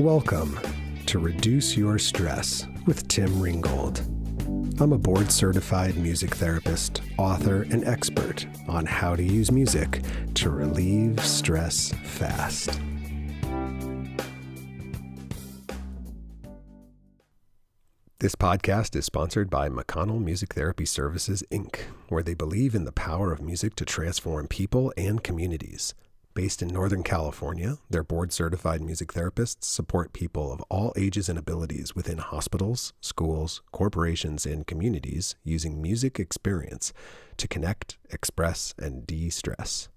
Welcome to Reduce Your Stress with Tim Ringgold. I'm a board-certified music therapist, author, and expert on how to use music to relieve stress fast. This podcast is sponsored by McConnell Music Therapy Services, Inc., where they believe in the power of music to transform people and communities. Based in Northern California, their board-certified music therapists support people of all ages and abilities within hospitals, schools, corporations, and communities using music experience to connect, express, and de-stress.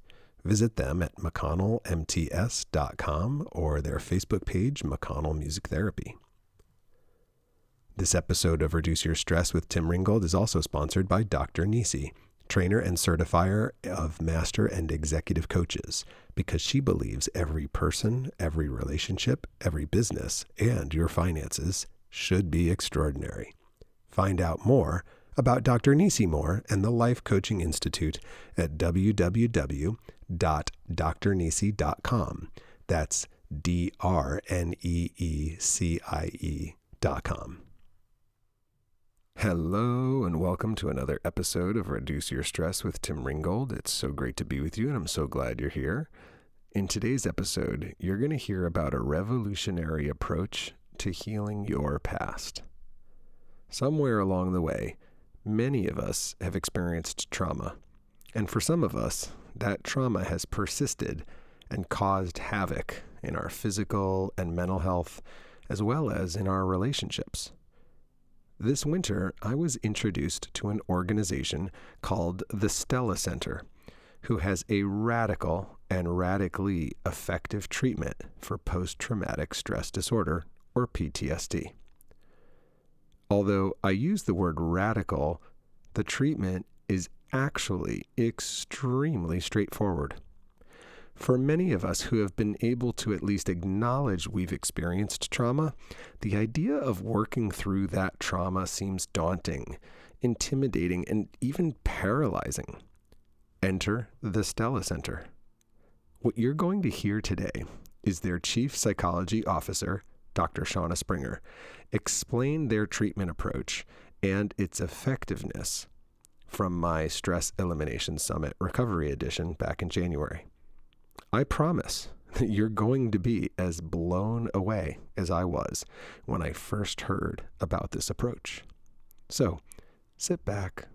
Visit them at mcconnellmts.com or their Facebook page, McConnell Music Therapy. This episode of Reduce Your Stress with Tim Ringgold is also sponsored by Dr. Nisi, trainer and certifier of master and executive coaches, because she believes every person, every relationship, every business, and your finances should be extraordinary. Find out more about Dr. Nisi Moore and the Life Coaching Institute at www.drnisi.com. That's DRNEECIE.com. Hello and welcome to another episode of Reduce Your Stress with Tim Ringgold. It's so great to be with you and I'm so glad you're here. In today's episode, you're going to hear about a revolutionary approach to healing your past. Somewhere along the way, many of us have experienced trauma, and for some of us, that trauma has persisted and caused havoc in our physical and mental health, as well as in our relationships. This winter, I was introduced to an organization called the Stella Center, who has a radical and radically effective treatment for post-traumatic stress disorder, or PTSD. Although I use the word radical, the treatment is actually extremely straightforward. For many of us who have been able to at least acknowledge we've experienced trauma, the idea of working through that trauma seems daunting, intimidating, and even paralyzing. Enter the Stella Center. What you're going to hear today is their Chief Psychology Officer, Dr. Shauna Springer, explain their treatment approach and its effectiveness from my Stress Elimination Summit Recovery Edition back in January. I promise that you're going to be as blown away as I was when I first heard about this approach. So sit back,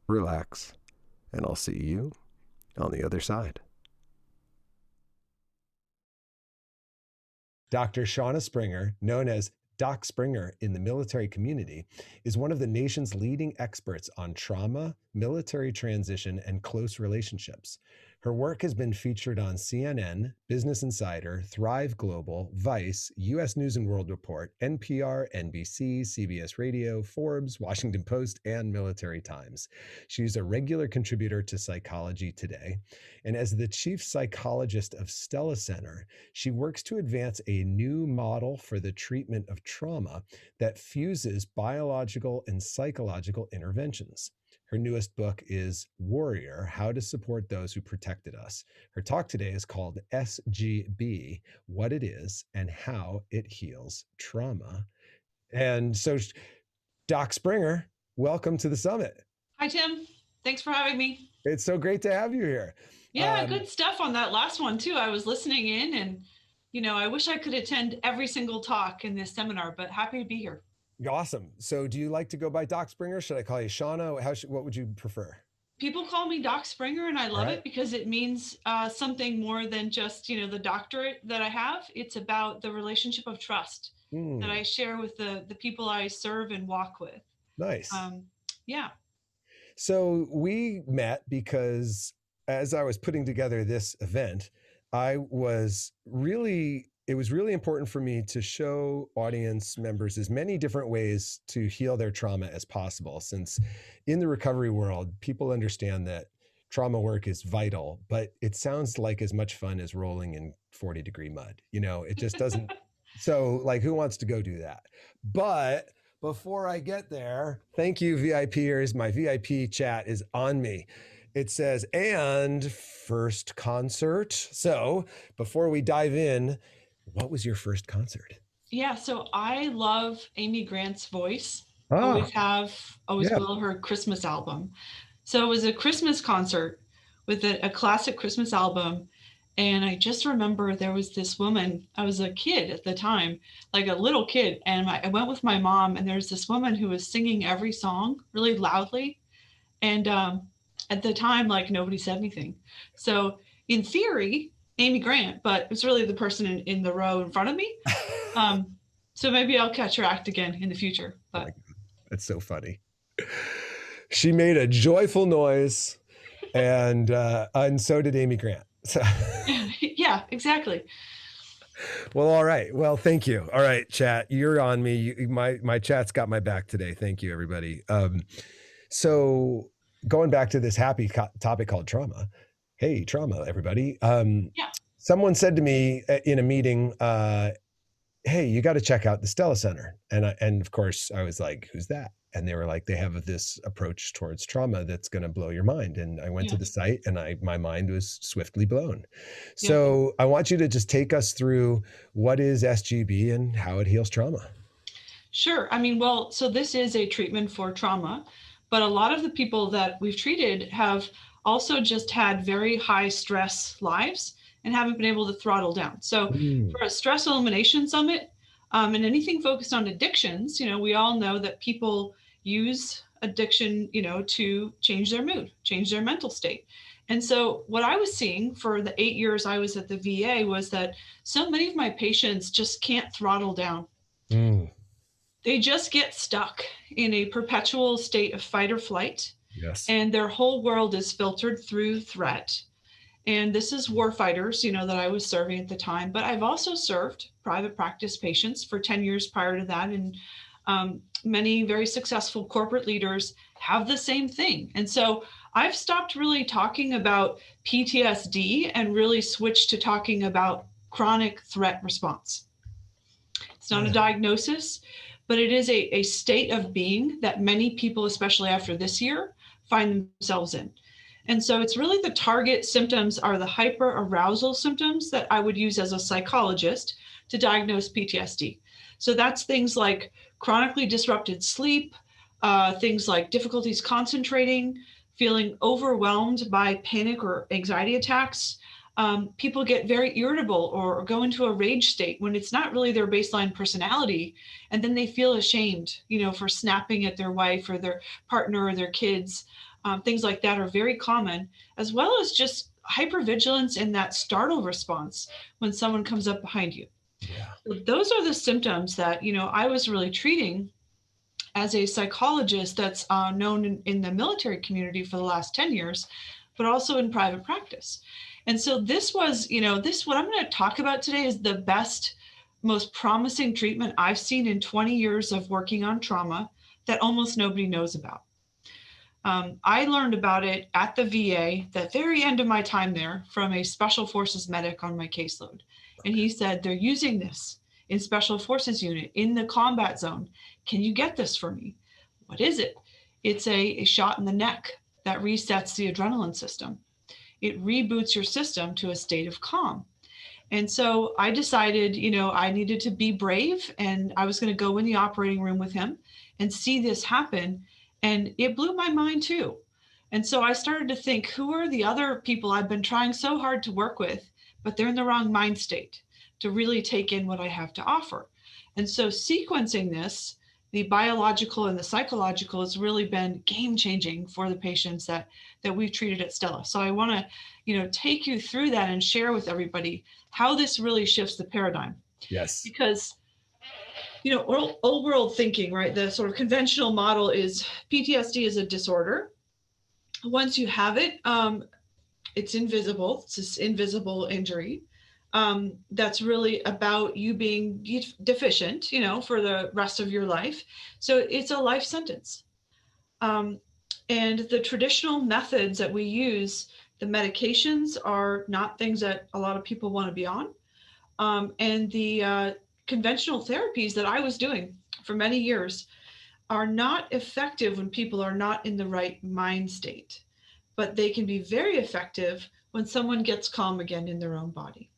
relax, and I'll see you on the other side. Dr. Shauna Springer, known as Doc Springer in the military community, is one of the nation's leading experts on trauma, military transition, and close relationships. Her work has been featured on CNN, Business Insider, Thrive Global, Vice, U.S. News and World Report, NPR, NBC, CBS Radio, Forbes, Washington Post, and Military Times. She's a regular contributor to Psychology Today, and as the chief psychologist of Stella Center, she works to advance a new model for the treatment of trauma that fuses biological and psychological interventions. Her newest book is Warrior: How to Support Those Who Protected Us. Her talk today is called SGB, What It Is and How It Heals Trauma. And so, Doc Springer, welcome to the summit. Hi, Tim. Thanks for having me. It's so great to have you here. Yeah, good stuff on that last one, too. I was listening in and, I wish I could attend every single talk in this seminar, but happy to be here. Awesome. So do you like to go by Doc Springer? Should I call you Shauna? What would you prefer? People call me Doc Springer, and I love it because it means something more than just, the doctorate that I have. It's about the relationship of trust that I share with the people I serve and walk with. Nice. Yeah. So we met because as I was putting together this event, it was really important for me to show audience members as many different ways to heal their trauma as possible, since in the recovery world, people understand that trauma work is vital, but it sounds like as much fun as rolling in 40-degree mud. It just doesn't. So who wants to go do that? But before I get there, thank you, VIPers. My VIP chat is on me. It says, and first concert. So before we dive in, what was your first concert? Yeah, so I love Amy Grant's voice. Ah, Always have, always yeah. will, her Christmas album. So it was a Christmas concert with a classic Christmas album. And I just remember there was this woman, I was a kid at the time, like a little kid. And I went with my mom, and there's this woman who was singing every song really loudly. And at the time, like nobody said anything. So in theory, Amy Grant, but it's really the person in the row in front of me. Um, so maybe I'll catch her act again in the future. Oh my But God, that's so funny. She made a joyful noise, and so did Amy Grant. So, yeah, exactly. well, all right. Well, thank you. All right, chat, you're on me. My chat's got my back today. Thank you, everybody. So going back to this happy topic called trauma. Hey, trauma, everybody. Yeah, Someone said to me in a meeting, hey, you got to check out the Stella Center. And of course I was like, who's that? And they were like, they have this approach towards trauma that's going to blow your mind. And I went to yeah, the site, and my mind was swiftly blown. yeah. So I want you to just take us through what is SGB and how it heals trauma. Sure. I mean, well, so this is a treatment for trauma, but a lot of the people that we've treated have also just had very high stress lives and haven't been able to throttle down. So Mm, for a stress elimination summit, and anything focused on addictions, we all know that people use addiction, to change their mood, change their mental state. And so what I was seeing for the 8 years I was at the VA was that so many of my patients just can't throttle down. mm, They just get stuck in a perpetual state of fight or flight, yes. and their whole world is filtered through threat. And this is war fighters, that I was serving at the time. But I've also served private practice patients for 10 years prior to that. And many very successful corporate leaders have the same thing. And so I've stopped really talking about PTSD and really switched to talking about chronic threat response. It's not a Yeah. diagnosis, but it is a state of being that many people, especially after this year, find themselves in. And so it's really the target symptoms are the hyperarousal symptoms that I would use as a psychologist to diagnose PTSD. So that's things like chronically disrupted sleep, things like difficulties concentrating, feeling overwhelmed by panic or anxiety attacks. People get very irritable or go into a rage state when it's not really their baseline personality. And then they feel ashamed, for snapping at their wife or their partner or their kids. Things like that are very common, as well as just hypervigilance and that startle response when someone comes up behind you. Yeah. So those are the symptoms that, I was really treating as a psychologist that's known in the military community for the last 10 years, but also in private practice. And so this was, what I'm going to talk about today is the best, most promising treatment I've seen in 20 years of working on trauma that almost nobody knows about. I learned about it at the VA, the very end of my time there, from a Special Forces medic on my caseload. And he said, they're using this in Special Forces unit in the combat zone. Can you get this for me? What is it? It's a shot in the neck that resets the adrenaline system. It reboots your system to a state of calm. And so I decided, I needed to be brave, and I was going to go in the operating room with him and see this happen. And it blew my mind too. And so I started to think, who are the other people I've been trying so hard to work with, but they're in the wrong mind state to really take in what I have to offer. And so sequencing this, the biological and the psychological, has really been game changing for the patients that we've treated at Stella. So I want to, take you through that and share with everybody how this really shifts the paradigm. Yes. Because old world thinking, right? The sort of conventional model is PTSD is a disorder. Once you have it, it's invisible. It's this invisible injury. That's really about you being deficient, for the rest of your life. So it's a life sentence. And the traditional methods that we use, the medications are not things that a lot of people want to be on. And the conventional therapies that I was doing for many years are not effective when people are not in the right mind state, but they can be very effective when someone gets calm again in their own body.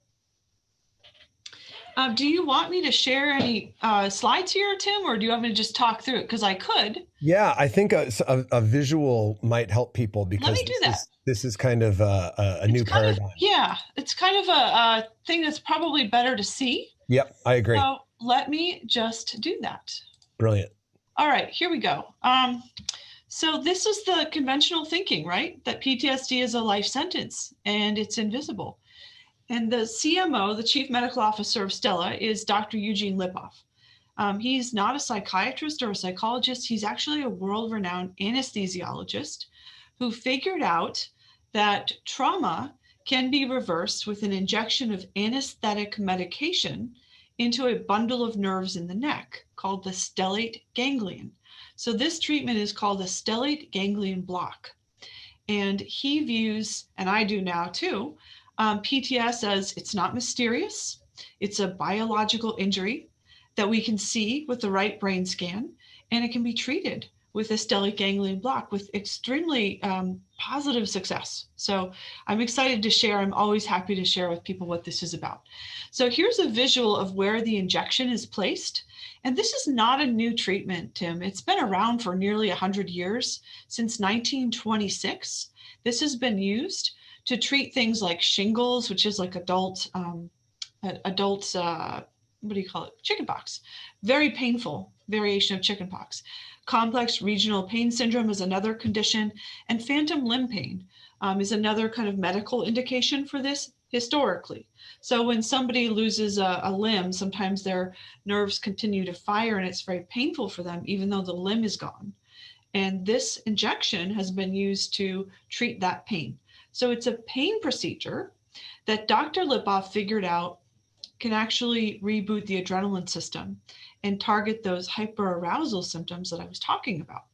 Do you want me to share any slides here, Tim, or do you want me to just talk through it? Because I could. Yeah, I think a visual might help people Let because me do that. this is kind of a It's new kind of, paradigm. yeah, it's kind of a thing that's probably better to see. Yep, I agree. So let me just do that. Brilliant. All right, here we go. So this is the conventional thinking, right? That PTSD is a life sentence and it's invisible. And the CMO, the Chief Medical Officer of Stella, is Dr. Eugene Lipoff. He's not a psychiatrist or a psychologist. He's actually a world-renowned anesthesiologist who figured out that trauma can be reversed with an injection of anesthetic medication into a bundle of nerves in the neck called the stellate ganglion. So this treatment is called a stellate ganglion block. And he views, and I do now too, PTS as it's not mysterious. It's a biological injury that we can see with the right brain scan, and it can be treated with a stellate ganglion block with extremely positive success. So I'm excited to share. I'm always happy to share with people what this is about. So here's a visual of where the injection is placed. And this is not a new treatment, Tim. It's been around for nearly 100 years. Since 1926, this has been used to treat things like shingles, which is like adults, what do you call it? Chickenpox. Very painful variation of chickenpox. Complex regional pain syndrome is another condition, and phantom limb pain is another kind of medical indication for this historically. So when somebody loses a limb, sometimes their nerves continue to fire and it's very painful for them, even though the limb is gone. And this injection has been used to treat that pain. So it's a pain procedure that Dr. Lipoff figured out can actually reboot the adrenaline system and target those hyperarousal symptoms that I was talking about.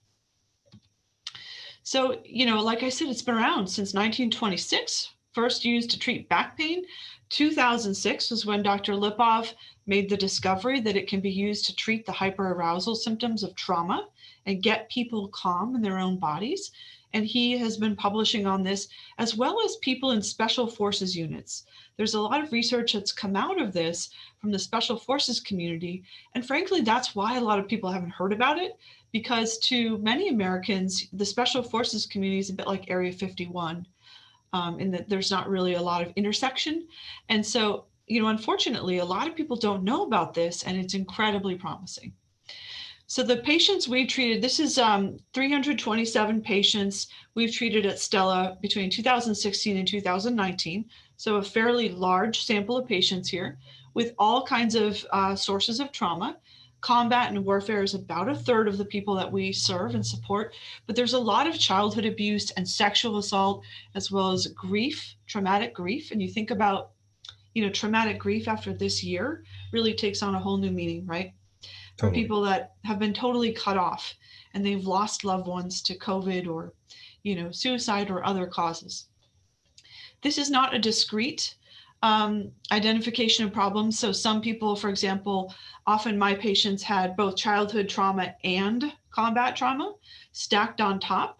So, like I said, it's been around since 1926, first used to treat back pain. 2006 was when Dr. Lipoff made the discovery that it can be used to treat the hyperarousal symptoms of trauma and get people calm in their own bodies. And he has been publishing on this, as well as people in special forces units. There's a lot of research that's come out of this from the special forces community. And frankly, that's why a lot of people haven't heard about it, because to many Americans, the special forces community is a bit like Area 51, in that there's not really a lot of intersection. And so, unfortunately, a lot of people don't know about this, and it's incredibly promising. So the patients we've treated, this is 327 patients we've treated at Stella between 2016 and 2019. So a fairly large sample of patients here with all kinds of sources of trauma. Combat and warfare is about a third of the people that we serve and support, but there's a lot of childhood abuse and sexual assault, as well as grief, traumatic grief. And you think about, traumatic grief after this year really takes on a whole new meaning, right? For people that have been totally cut off and they've lost loved ones to COVID or, suicide or other causes. This is not a discrete identification of problems. So some people, for example, often my patients had both childhood trauma and combat trauma stacked on top.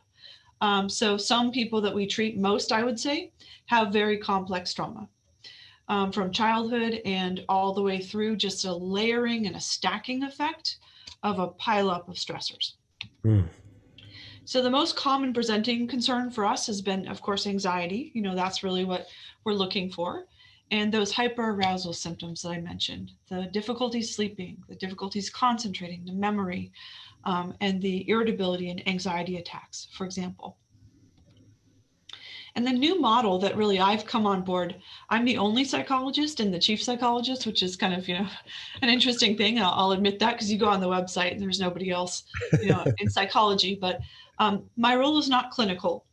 So some people that we treat most, I would say, have very complex trauma. From childhood and all the way through, just a layering and a stacking effect of a pileup of stressors. So the most common presenting concern for us has been, of course, anxiety. That's really what we're looking for. And those hyperarousal symptoms that I mentioned, the difficulty sleeping, the difficulties concentrating, the memory, and the irritability and anxiety attacks, for example. And the new model that really I've come on board, I'm the only psychologist and the chief psychologist, which is kind of, an interesting thing. I'll admit that, because you go on the website and there's nobody else, in psychology, but my role is not clinical.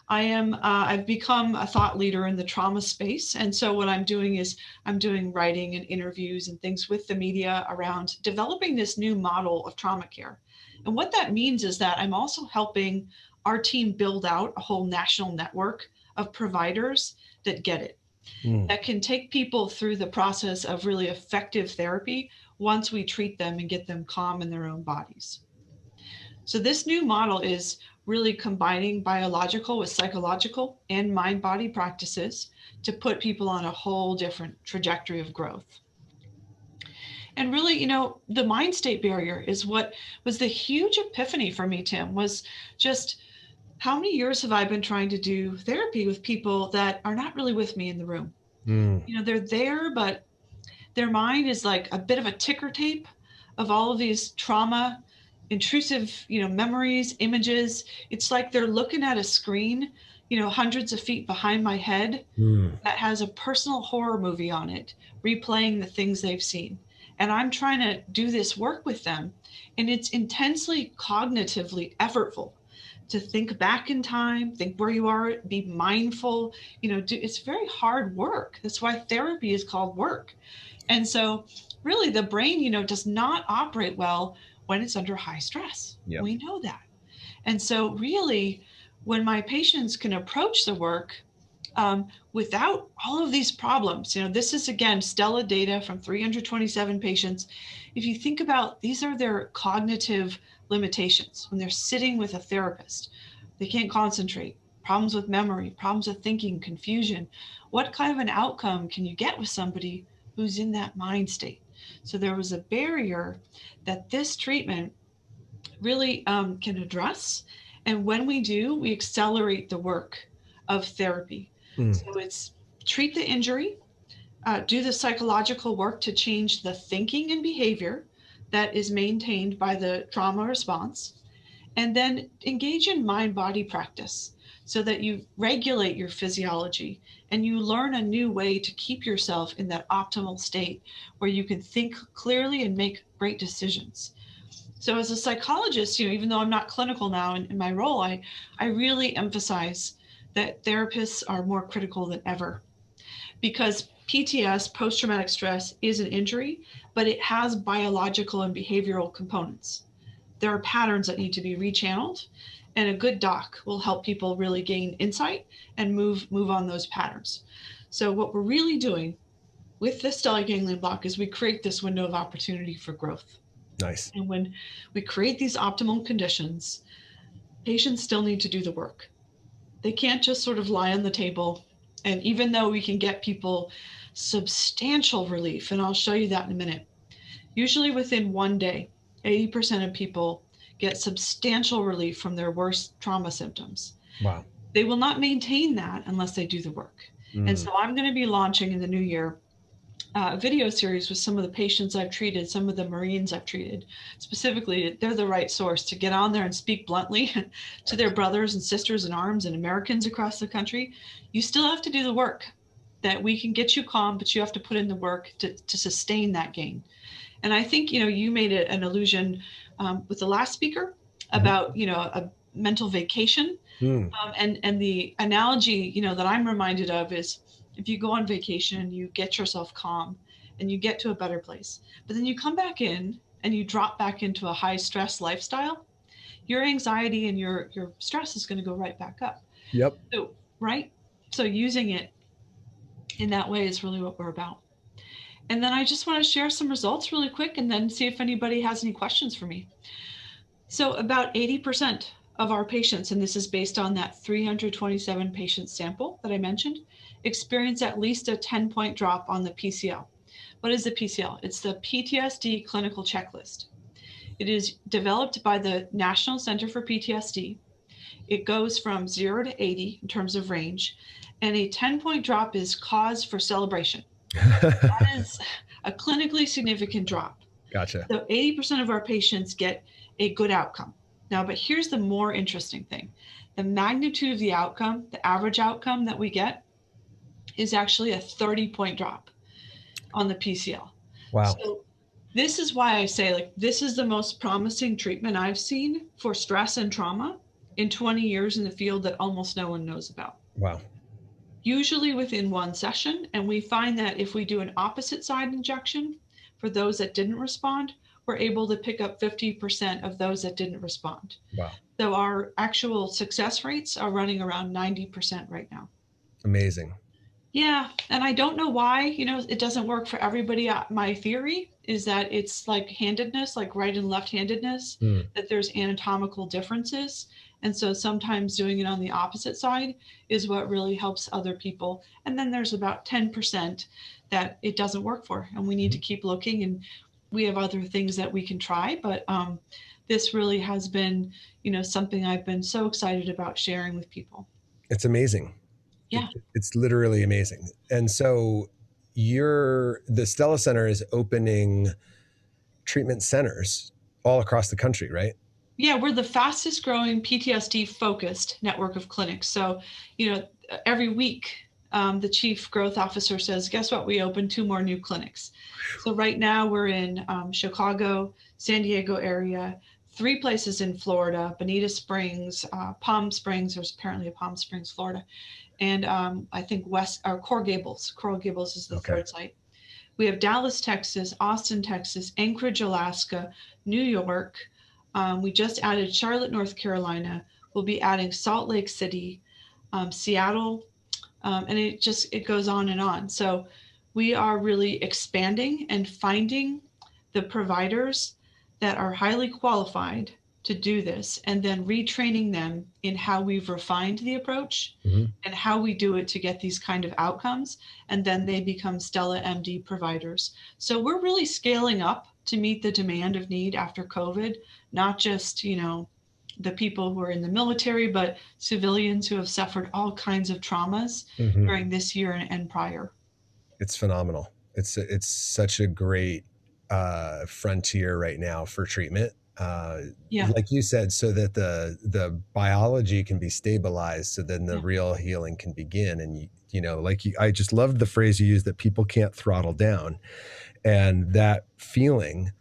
I've become a thought leader in the trauma space. And so what I'm doing is I'm doing writing and interviews and things with the media around developing this new model of trauma care. And what that means is that I'm also helping our team build out a whole national network of providers that get it, that can take people through the process of really effective therapy once we treat them and get them calm in their own bodies. So this new model is really combining biological with psychological and mind-body practices to put people on a whole different trajectory of growth. And really, the mind state barrier is what was the huge epiphany for me, Tim, was just how many years have I been trying to do therapy with people that are not really with me in the room? They're there, but their mind is like a bit of a ticker tape of all of these trauma, intrusive, memories, images. It's like they're looking at a screen, hundreds of feet behind my head that has a personal horror movie on it, replaying the things they've seen. And I'm trying to do this work with them. And it's intensely cognitively effortful to think back in time, think where you are, be mindful. It's very hard work. That's why therapy is called work. And so, really, the brain, does not operate well when it's under high stress. Yep. We know that. And so, really, when my patients can approach the work without all of these problems, this is again Stella data from 327 patients. If you think about, these are their cognitive limitations when they're sitting with a therapist. They can't concentrate, problems with memory, problems with thinking, confusion. What kind of an outcome can you get with somebody who's in that mind state? So there was a barrier that this treatment really can address. And when we do, we accelerate the work of therapy. So it's treat the injury, do the psychological work to change the thinking and behavior that is maintained by the trauma response, and then engage in mind-body practice so that you regulate your physiology and you learn a new way to keep yourself in that optimal state where you can think clearly and make great decisions. So as a psychologist, even though I'm not clinical now in my role, I really emphasize that therapists are more critical than ever, because PTS, post-traumatic stress, is an injury, but it has biological and behavioral components. There are patterns that need to be rechanneled, and a good doc will help people really gain insight and move on those patterns. So what we're really doing with the stellate ganglion block is we create this window of opportunity for growth. Nice. And when we create these optimal conditions, patients still need to do the work. They can't just sort of lie on the table. And even though we can get people substantial relief, and I'll show you that in a minute, usually within one day, 80% of people get substantial relief from their worst trauma symptoms. Wow. They will not maintain that unless they do the work. And so I'm going to be launching in the new year a video series with some of the patients I've treated, some of the Marines I've treated. Specifically, they're the right source to get on there and speak bluntly to their brothers and sisters in arms and Americans across the country. You still have to do the work. That we can get you calm, but you have to put in the work to sustain that gain. And I think, you made an allusion with the last speaker about, a mental vacation. And the analogy, that I'm reminded of is, if you go on vacation, you get yourself calm and you get to a better place, but then you come back in and you drop back into a high stress lifestyle, your anxiety and your stress is going to go right back up. Yep. So, right. So using it in that way is really what we're about. And then I just want to share some results really quick and then see if anybody has any questions for me. So about 80% of our patients, and this is based on that 327 patient sample that I mentioned, experience at least a 10-point drop on the PCL. What is the PCL? It's the PTSD clinical checklist. It is developed by the National Center for PTSD. It goes from 0 to 80 in terms of range, and a 10-point drop is cause for celebration. That is a clinically significant drop. Gotcha. So 80% of our patients get a good outcome. Now, but here's the more interesting thing. The magnitude of the outcome, the average outcome that we get, is actually a 30-point drop on the PCL. Wow. So this is why I say, this is the most promising treatment I've seen for stress and trauma in 20 years in the field that almost no one knows about. Wow. Usually within one session. And we find that if we do an opposite side injection for those that didn't respond, we're able to pick up 50% of those that didn't respond. Wow. So our actual success rates are running around 90% right now. Amazing. Yeah. And I don't know why, it doesn't work for everybody. My theory is that it's like handedness, like right and left handedness, that there's anatomical differences. And so sometimes doing it on the opposite side is what really helps other people. And then there's about 10% that it doesn't work for. And we need to keep looking. And we have other things that we can try, but this really has been, something I've been so excited about sharing with people. It's amazing. Yeah. It's literally amazing. And so the Stella Center is opening treatment centers all across the country, right? Yeah, we're the fastest growing PTSD focused network of clinics. So, every week, the chief growth officer says, guess what? We opened 2 more new clinics. So right now we're in Chicago, San Diego area, 3 places in Florida, Bonita Springs, Palm Springs. There's apparently a Palm Springs, Florida. And I think Coral Gables. Coral Gables is the third site. We have Dallas, Texas, Austin, Texas, Anchorage, Alaska, New York. We just added Charlotte, North Carolina. We'll be adding Salt Lake City, Seattle, and it goes on and on. So we are really expanding and finding the providers that are highly qualified to do this, and then retraining them in how we've refined the approach and how we do it to get these kind of outcomes. And then they become Stella MD providers. So we're really scaling up to meet the demand of need after COVID, not just, the people who are in the military, but civilians who have suffered all kinds of traumas during this year and prior. It's phenomenal. It's such a great frontier right now for treatment. Like you said, so that the biology can be stabilized, so then the real healing can begin. And I just loved the phrase you used, that people can't throttle down, and that feeling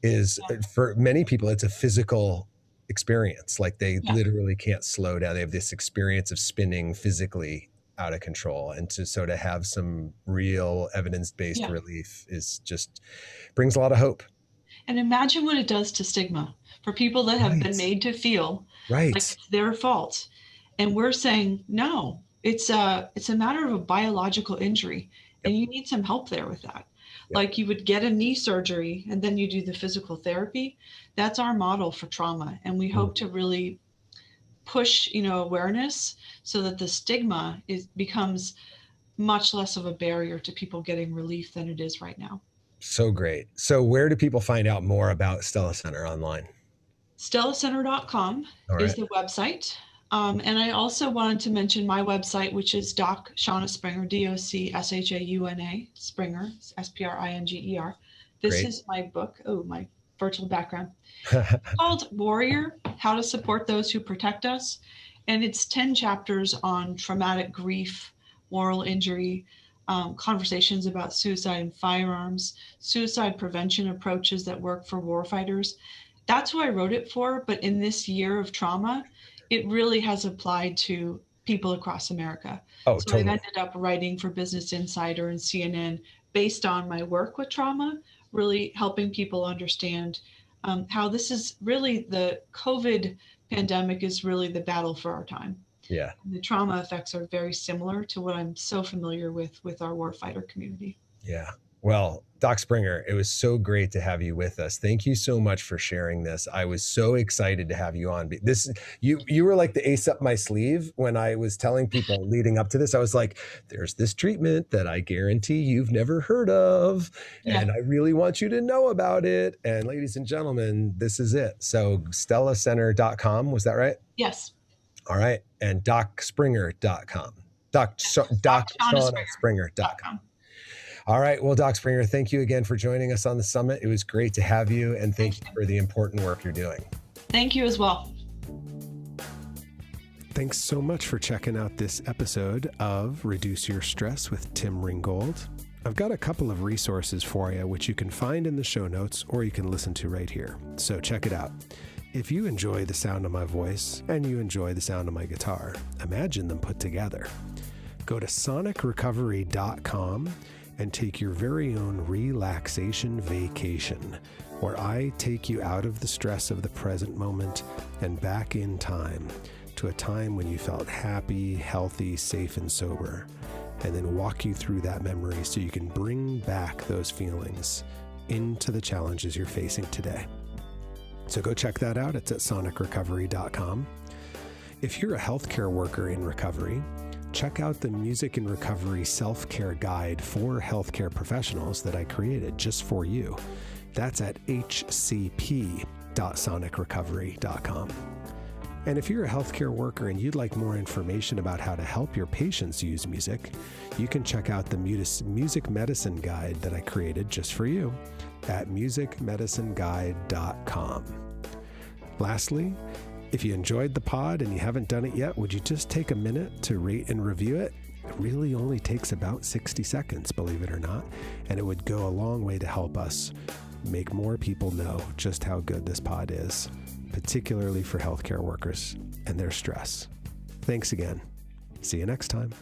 is for many people, it's a physical experience. Like they literally can't slow down. They have this experience of spinning physically out of control, and to have some real evidence-based relief is just brings a lot of hope. And imagine what it does to stigma for people that have been made to feel like it's their fault. And we're saying, no, it's a matter of a biological injury, and you need some help there with that. Like you would get a knee surgery and then you do the physical therapy. That's our model for trauma. And we hope to really push, awareness so that the stigma becomes much less of a barrier to people getting relief than it is right now. So great. So where do people find out more about Stella Center online? StellaCenter.com is the website. And I also wanted to mention my website, which is Doc Shauna Springer, DOCSHAUNA Springer, SPRINGER. This is my book. Oh, my virtual background. It's called Warrior: How to Support Those Who Protect Us. And it's 10 chapters on traumatic grief, moral injury, conversations about suicide and firearms, suicide prevention approaches that work for warfighters. That's who I wrote it for. But in this year of trauma, it really has applied to people across America. So totally. I've ended up writing for Business Insider and CNN based on my work with trauma, really helping people understand how this is really, the COVID pandemic is really the battle for our time. Yeah. And the trauma effects are very similar to what I'm so familiar with our warfighter community. Yeah. Well, Doc Springer, it was so great to have you with us. Thank you so much for sharing this. I was so excited to have you on. You were like the ace up my sleeve when I was telling people leading up to this. I was like, there's this treatment that I guarantee you've never heard of, and I really want you to know about it. And ladies and gentlemen, this is it. So StellaCenter.com, was that right? Yes. All right. And DocSpringer.com. DocShaunaSpringer.com. All right. Well, Doc Springer, thank you again for joining us on the summit. It was great to have you, and thank you for the important work you're doing. Thank you as well. Thanks so much for checking out this episode of Reduce Your Stress with Tim Ringgold. I've got a couple of resources for you, which you can find in the show notes or you can listen to right here. So check it out. If you enjoy the sound of my voice and you enjoy the sound of my guitar, imagine them put together. Go to sonicrecovery.com and take your very own relaxation vacation, where I take you out of the stress of the present moment and back in time to a time when you felt happy, healthy, safe, and sober, and then walk you through that memory so you can bring back those feelings into the challenges you're facing today. So go check that out. It's at sonicrecovery.com. If you're a healthcare worker in recovery, check out the Music in Recovery Self-Care Guide for healthcare professionals that I created just for you. That's at hcp.sonicrecovery.com. And if you're a healthcare worker and you'd like more information about how to help your patients use music, you can check out the Music Medicine Guide that I created just for you at musicmedicineguide.com. Lastly, if you enjoyed the pod and you haven't done it yet, would you just take a minute to rate and review it? It really only takes about 60 seconds, believe it or not, and it would go a long way to help us make more people know just how good this pod is, particularly for healthcare workers and their stress. Thanks again. See you next time.